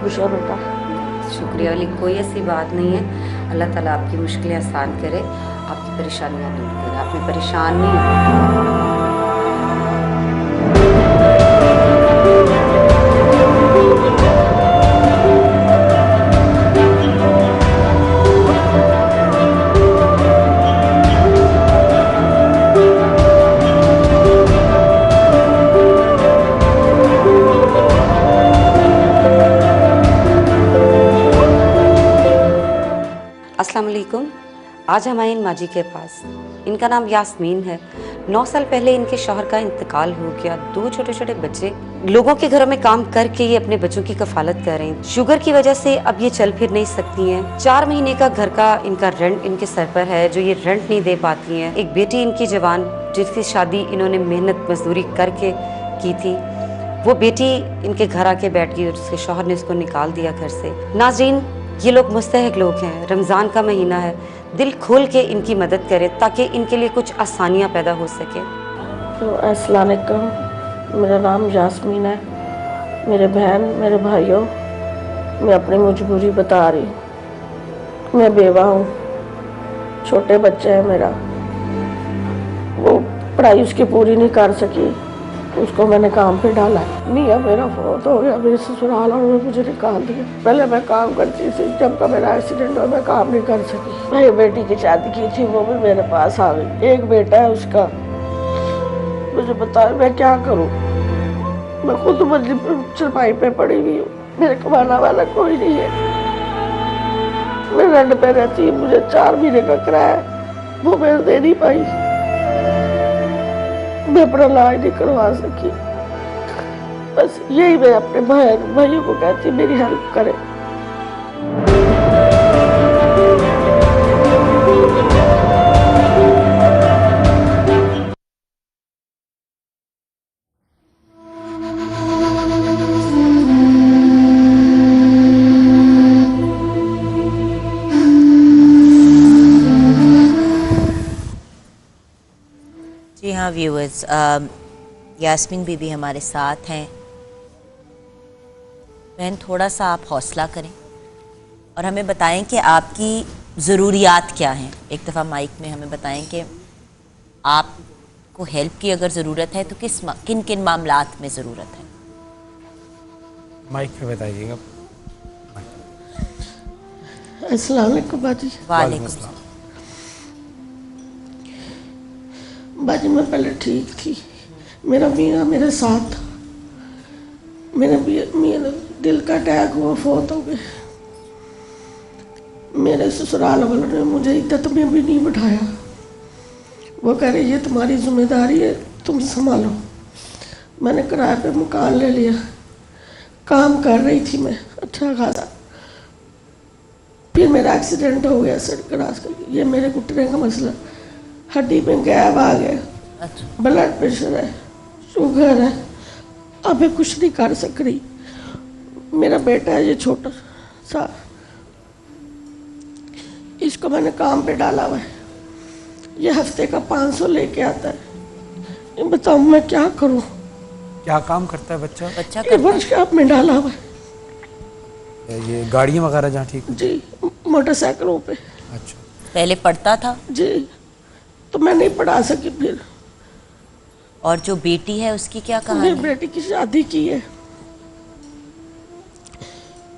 खुश हो बेटा। शुक्रिया वाली, कोई ऐसी बात नहीं है। अल्लाह ताला आपकी मुश्किलें आसान करे, आपकी परेशानियां दूर करे। आप में परेशान नहीं हो। अस्सलाम वालेकुम। आज हम आए इन माजी के पास। इनका नाम यास्मीन है। 9 साल पहले इनके शौहर का इंतकाल हो गया। 2 छोटे छोटे बच्चे, लोगों के घरों में काम करके ये अपने बच्चों की कफालत कर रहे हैं। शुगर की वजह से अब ये चल फिर नहीं सकती हैं। 4 महीने का घर का इनका रेंट इनके सर पर है, जो ये रेंट नहीं दे पाती हैं। एक बेटी इनकी जवान, जिसकी शादी इन्होंने मेहनत मजदूरी करके की थी, वो बेटी इनके घर आके बैठ गई और उसके शौहर ने उसको निकाल दिया घर से। नाज़रीन, ये लोग मुस्तहक लोग हैं। रमज़ान का महीना है, दिल खोल के इनकी मदद करें ताकि इनके लिए कुछ आसानियाँ पैदा हो सके। तो अस्सलाम वालेकुम, मेरा नाम यास्मीन है। मेरे बहन, मेरे भाइयों, मैं अपनी मजबूरी बता रही हूँ। मैं बेवा हूँ, छोटे बच्चे हैं मेरा। वो पढ़ाई उसकी पूरी नहीं कर सकी, उसको मैंने काम पे डाला। मियाँ मेरा फौत हो गया, मेरे ससुराल और मुझे निकाल दिया। पहले मैं काम करती थी, जब का मेरा एक्सीडेंट हुआ मैं काम नहीं कर सकी। मैं बेटी की शादी की थी, वो भी मेरे पास आ गई। एक बेटा है उसका। मुझे बताया मैं क्या करूं। मैं खुद मंजिल पे चरपाई पे पड़ी हुई हूँ। मेरे कमाना वाला कोई नहीं है। मैं रेंट पे रहती हूँ। मुझे 4 महीने का किराया वो मैं दे नहीं पाई। मैं अपना इलाज नहीं करवा सकी। बस यही मैं अपने भाइयों को कहती मेरी हेल्प करें। जी हाँ व्यूअर्स, यास्मीन बीबी हमारे साथ हैं। बहन, थोड़ा सा आप हौसला करें और हमें बताएं कि आपकी ज़रूरियात क्या हैं। एक दफ़ा माइक में हमें बताएं कि आपको हेल्प की अगर ज़रूरत है तो किन किन मामलात में ज़रूरत है। माइक पे बताइएगा। अस्सलाम वालेकुम बाजी। वालेकुम सलाम। बाजी मैं पहले ठीक थी। मेरा मियाँ मेरे साथ था। मेरे मियाँ दिल का अटैक हुआ, फौत हो गए। मेरे ससुराल वालों ने मुझे इद्दत में भी नहीं बिठाया। वो कह रहे ये तुम्हारी जिम्मेदारी है, तुम संभालो। मैंने किराए पे मकान ले लिया। काम कर रही थी मैं अच्छा खासा। फिर मेरा एक्सीडेंट हो गया सड़क क्रॉस करके। ये मेरे घुटने का मसला, हड्डी में गैप आ गया। अच्छा। ब्लड प्रेशर है, शुगर है। अब मैं कुछ नहीं कर सक रही। मेरा बेटा है ये छोटा सा, इसको मैंने काम पे डाला हुआ है। ये हफ्ते का 500 लेके आता है। ये बताओ मैं क्या करूं। क्या काम करता है बच्चा? बच्चा ये वर्कशॉप में डाला हुआ है। ये गाड़ियाँ वगैरह जहाँ ठीक। जी, मोटरसाइकिलों पे। अच्छा। पहले पढ़ता था? जी, तो मैं नहीं पढ़ा सकी फिर। और जो बेटी है उसकी क्या कहानी? मेरी बेटी की शादी की है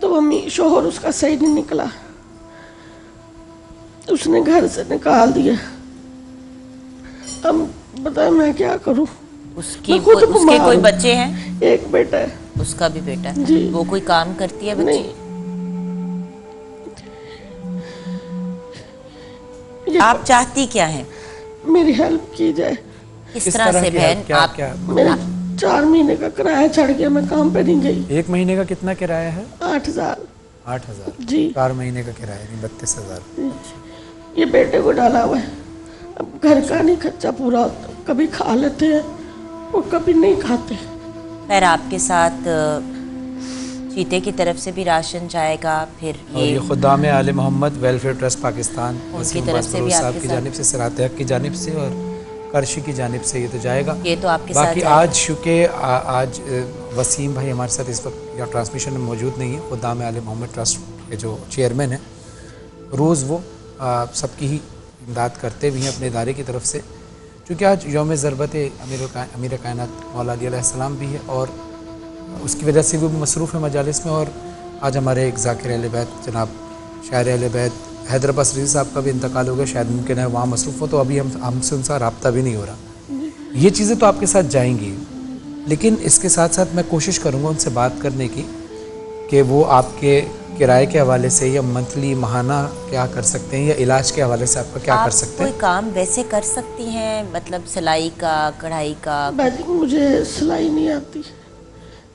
तो मम्मी शोहर उसका सही नहीं निकला, उसने घर से निकाल दिया। अब बताए मैं क्या करूं। उसके बीमार कोई हूं। बच्चे हैं? एक बेटा है। उसका भी बेटा है? जी। वो कोई काम करती है बच्ची? नहीं। आप चाहती क्या हैं? मेरी हेल्प की जाए। किस तरह से बहन? आप मेरा 4 महीने का किराया छड़ गया, मैं काम पे नहीं गई। 1 महीने का कितना किराया है? 8,000। 8,000 जी। 4 महीने का किराया नहीं, 32,000। ये बेटे को डाला हुआ है। अब घर का नहीं खर्चा पूरा होता, कभी खा लेते हैं और कभी नहीं खाते। खैर, आपके साथ चीते की तरफ से भी राशन जाएगा। फिर ये खुदाम आले मोहम्मद वेलफेयर ट्रस्ट पाकिस्तान उनकी तरफ से भी साहब की जानिब से, सिरात हक की जानिब से और करशी की जानिब से ये तो जाएगा। ये तो आपके बाकी साथ आज चूँकि आज वसीम भाई हमारे साथ इस वक्त या ट्रांसमिशन में मौजूद नहीं है। खुदाम आले मोहम्मद ट्रस्ट के जो चेयरमैन हैं, रोज़ वो सबकी ही इमदाद करते भी हैं अपने इदारे की तरफ से। चूँकि आज यौम ज़रबत अमीर कायनात मौला अली अलैहिस्सलाम भी है और उसकी वजह से वो मसरूफ़ है मजालिस में। और आज हमारे एक ज़ाकिर अहले बैत जनाब शायर अहले बैत हैदराबाद रज़ी साहब का भी इंतकाल हो गया। शायद मुमकिन है वहाँ मसरूफ़ हो, तो अभी हमसे उनका रब्ता भी नहीं हो रहा। ये चीज़ें तो आपके साथ जाएंगी, लेकिन इसके साथ साथ मैं कोशिश करूँगा उनसे बात करने की कि वो आपके किराए के हवाले से या मंथली माहाना क्या कर सकते हैं, या इलाज के हवाले से आपका क्या कर सकते हैं। कोई काम वैसे कर सकती हैं, मतलब सिलाई का, कढ़ाई का? मुझे सिलाई नहीं आती,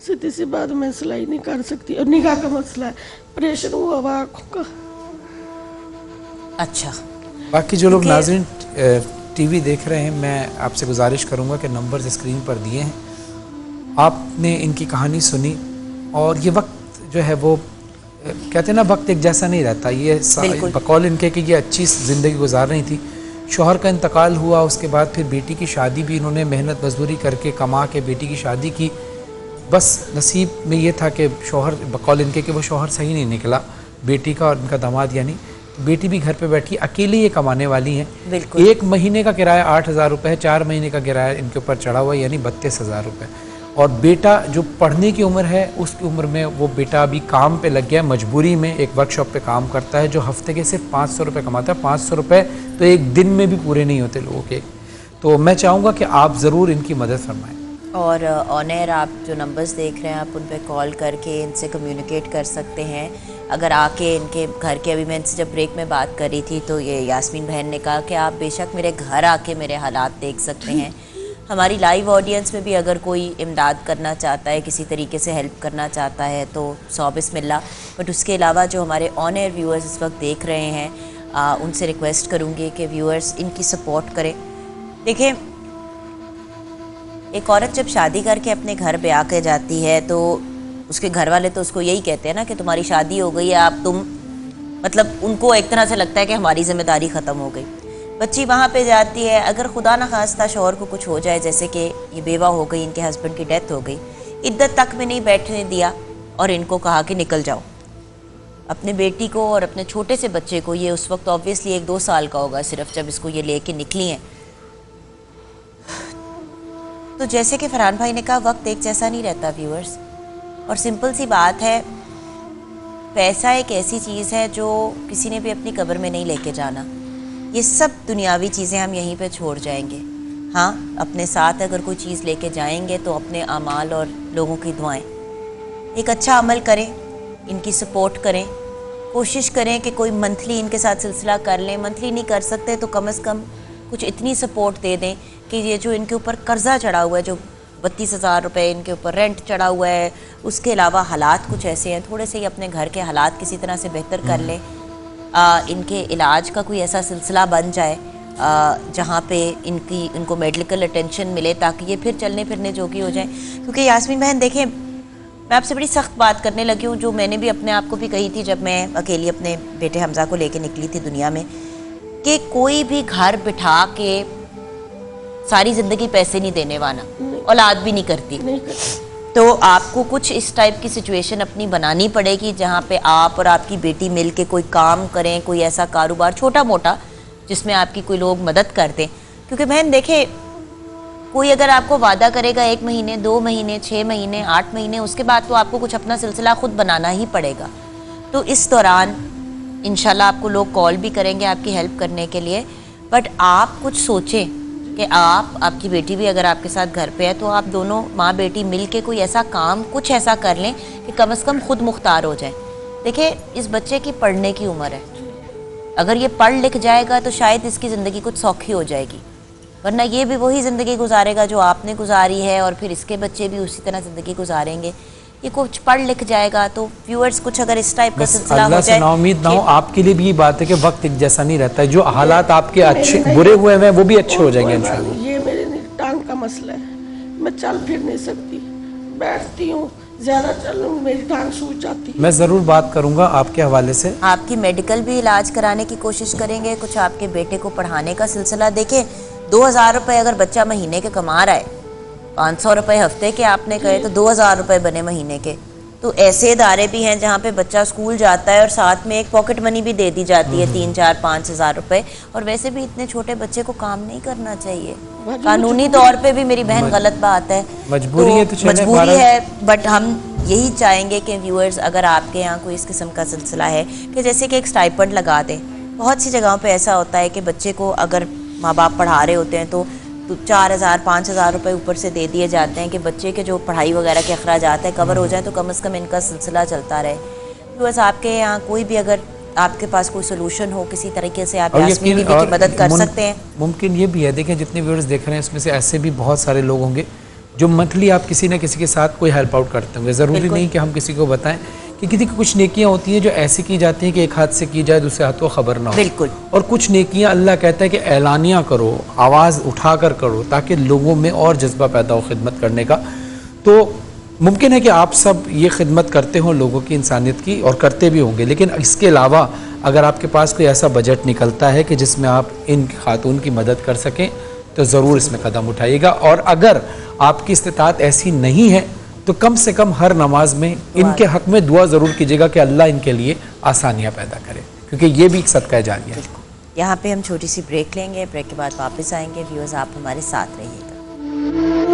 सीधी सी बात, मैं सिलाई नहीं कर सकती। और निगाह का मसला है, ऑपरेशन हुआ हुआ आँखों का। अच्छा, बाकी जो लोग नाज़रीन टीवी देख रहे हैं, मैं आपसे गुजारिश करूंगा कि नंबर स्क्रीन पर दिए हैं, आपने इनकी कहानी सुनी। और ये वक्त जो है वो कहते हैं ना, वक्त एक जैसा नहीं रहता। ये बकौल इनके कि ये अच्छी ज़िंदगी गुजार रही थी, शौहर का इंतकाल हुआ, उसके बाद फिर बेटी की शादी भी इन्होंने मेहनत मजदूरी करके कमा के बेटी की शादी की। बस नसीब में ये था कि शौहर बकौल इनके कि वो शौहर सही नहीं निकला बेटी का, और इनका दामाद यानी बेटी भी घर पे बैठी अकेली ये कमाने वाली हैं। 1 महीने का किराया 8,000 रुपये है, 4 महीने का किराया इनके ऊपर चढ़ा हुआ है, यानी 32,000 रुपये। और बेटा जो पढ़ने की उम्र है, उसकी उम्र में वो बेटा अभी काम पे लग गया है, मजबूरी में एक वर्कशॉप पे काम करता है, जो हफ्ते के सिर्फ 500 रुपये कमाता है। 500 रुपये तो एक दिन में भी पूरे नहीं होते लोगों के। तो मैं चाहूँगा कि आप ज़रूर इनकी मदद फरमाएँ। और ऑन एयर आप जो नंबर्स देख रहे हैं, आप उन पर कॉल करके इनसे कम्युनिकेट कर सकते हैं। अगर आके इनके घर के, अभी मैं इनसे जब ब्रेक में बात कर रही थी तो ये यास्मीन बहन ने कहा कि आप बेशक मेरे घर आके मेरे हालात देख सकते हैं। हमारी लाइव ऑडियंस में भी अगर कोई इमदाद करना चाहता है, किसी तरीके से हेल्प करना चाहता है, तो 100 बिस्मिल्लाह। बट उसके अलावा जो हमारे ऑन एयर व्यूअर्स इस वक्त देख रहे हैं, उनसे रिक्वेस्ट करूँगी कि व्यूअर्स इनकी सपोर्ट करें। देखिए, एक औरत जब शादी करके अपने घर पे आके जाती है तो उसके घर वाले तो उसको यही कहते हैं ना कि तुम्हारी शादी हो गई है, आप तुम, मतलब उनको एक तरह से लगता है कि हमारी जिम्मेदारी ख़त्म हो गई। बच्ची वहाँ पे जाती है, अगर खुदा न खास्ता शौहर को कुछ हो जाए, जैसे कि ये बेवा हो गई, इनके हस्बैंड की डेथ हो गई, इद्दत तक में नहीं बैठने दिया और इनको कहा कि निकल जाओ। अपने बेटी को और अपने छोटे से बच्चे को, ये उस वक्त ऑब्वियसली 1-2 साल का होगा सिर्फ जब इसको ये लेके निकली हैं। तो जैसे कि फरहान भाई ने कहा, वक्त एक जैसा नहीं रहता व्यूअर्स। और सिंपल सी बात है, पैसा एक ऐसी चीज़ है जो किसी ने भी अपनी कब्र में नहीं लेके जाना। ये सब दुनियावी चीज़ें हम यहीं पे छोड़ जाएंगे। हाँ, अपने साथ अगर कोई चीज़ लेके जाएंगे तो अपने अमाल और लोगों की दुआएं। एक अच्छा अमल करें, इनकी सपोर्ट करें, कोशिश करें कि कोई मंथली इनके साथ सिलसिला कर लें। मंथली नहीं कर सकते तो कम से कम कुछ इतनी सपोर्ट दे दें कि ये जो इनके ऊपर कर्जा चढ़ा हुआ है, जो 32,000 रुपये इनके ऊपर रेंट चढ़ा हुआ है, उसके अलावा हालात कुछ ऐसे हैं, थोड़े से ही अपने घर के हालात किसी तरह से बेहतर कर लें। इनके इलाज का कोई ऐसा सिलसिला बन जाए जहाँ पे इनको मेडिकल अटेंशन मिले, ताकि ये फिर चलने फिरने जोगी हो जाए। क्योंकि यास्मीन बहन देखें, मैं आपसे बड़ी सख्त बात करने लगी हूँ, जो मैंने भी अपने आप को भी कही थी जब मैं अकेली अपने बेटे हमजा को लेके निकली थी दुनिया में, कि कोई भी घर बिठा के सारी ज़िंदगी पैसे नहीं देने वाला, औलाद भी नहीं करती। तो आपको कुछ इस टाइप की सिचुएशन अपनी बनानी पड़ेगी जहाँ पे आप और आपकी बेटी मिल के कोई काम करें, कोई ऐसा कारोबार छोटा मोटा जिसमें आपकी कोई लोग मदद कर दें। क्योंकि बहन देखे, कोई अगर आपको वादा करेगा 1 महीने, 2 महीने, 6 महीने, 8 महीने, उसके बाद तो आपको कुछ अपना सिलसिला खुद बनाना ही पड़ेगा। तो इस दौरान इंशाल्लाह आपको लोग कॉल भी करेंगे आपकी हेल्प करने के लिए। बट आप कुछ सोचें कि आपकी बेटी भी अगर आपके साथ घर पे है तो आप दोनों माँ बेटी मिल के कोई ऐसा काम, कुछ ऐसा कर लें कि कम से कम खुद मुख्तार हो जाए। देखिए, इस बच्चे की पढ़ने की उम्र है, अगर ये पढ़ लिख जाएगा तो शायद इसकी ज़िंदगी कुछ सौखी हो जाएगी, वरना ये भी वही ज़िंदगी गुजारेगा जो आपने गुजारी है, और फिर इसके बच्चे भी उसी तरह ज़िंदगी गुजारेंगे। ये कुछ पढ़ लिख जाएगा तो व्यूअर्स कुछ अगर इस टाइप का सिलसिला हो जाए, उम्मीद ना हो। आपके लिए भी ये बात है कि वक्त एक जैसा नहीं रहता है, जो हालात आपके अच्छे बुरे हुए हैं वो भी अच्छे हो जाएंगे इंशाल्लाह। ये मेरे टांग का मसला है, मैं चल फिर नहीं सकती, बैठती हूँ, ज़्यादा चलूँ मेरी टांग सूज जाती है। मैं ज़रूर बात करूँगा आपके हवाले से। आपकी मेडिकल भी इलाज कराने की कोशिश करेंगे, कुछ आपके बेटे को पढ़ाने का सिलसिला। देखें, 2,000 रुपये अगर बच्चा महीने के कमा रहा है 500 रुपये हफ्ते के आपने कहे तो 2000 रुपये बने महीने के। तो ऐसे इदारे भी हैं जहाँ पे बच्चा स्कूल जाता है और साथ में एक पॉकेट मनी भी दे दी जाती है 3, 4, 5 हज़ार रुपये। और वैसे भी इतने छोटे बच्चे को काम नहीं करना चाहिए, कानूनी तौर पे भी मेरी बहन गलत बात है, मजबूरी है, तो मजबूरी है। बट हम यही चाहेंगे कि व्यूअर्स, अगर आपके यहाँ कोई इस किस्म का सिलसिला है कि जैसे कि एक स्टाइपेंड लगा दें। बहुत सी जगहों पे ऐसा होता है कि बच्चे को अगर माँ बाप पढ़ा रहे होते हैं तो 4,000 5,000 रुपये ऊपर से दे दिए जाते हैं कि बच्चे के जो पढ़ाई वगैरह के अखराजात हैं कवर हो जाए, तो कम से कम इनका सिलसिला चलता रहे। व्यूअर्स, आपके यहाँ कोई भी अगर आपके पास कोई सोल्यूशन हो किसी तरीके से, आप यास्मीन बीवी की मदद कर सकते हैं। मुमकिन ये भी है, देखें जितने व्यूअर्स देख रहे हैं इसमें से ऐसे भी बहुत सारे लोग होंगे जो मंथली आप किसी न किसी के साथ कोई हेल्प आउट करते होंगे। ज़रूरी नहीं कि हम किसी को बताएं कि किसी की कुछ नेकियां होती हैं जो ऐसी की जाती हैं कि एक हाथ से की जाए दूसरे हाथ को खबर ना हो। बिल्कुल। और कुछ नेकियां अल्लाह कहता है कि ऐलानिया करो, आवाज़ उठाकर करो, ताकि लोगों में और जज्बा पैदा हो खिदमत करने का। तो मुमकिन है कि आप सब ये खिदमत करते हो लोगों की, इंसानियत की, और करते भी होंगे। लेकिन इसके अलावा अगर आपके पास कोई ऐसा बजट निकलता है कि जिसमें आप इन खातून की मदद कर सकें तो ज़रूर इसमें कदम उठाइएगा। और अगर आपकी इस्तिताअत ऐसी नहीं है तो कम से कम हर नमाज में इनके हक़ में दुआ ज़रूर कीजिएगा कि अल्लाह इनके लिए आसानियाँ पैदा करे, क्योंकि ये भी एक सदका जारिया है। यहाँ पे हम छोटी सी ब्रेक लेंगे, ब्रेक के बाद वापस आएंगे। व्यूअर्स, आप हमारे साथ रहिएगा।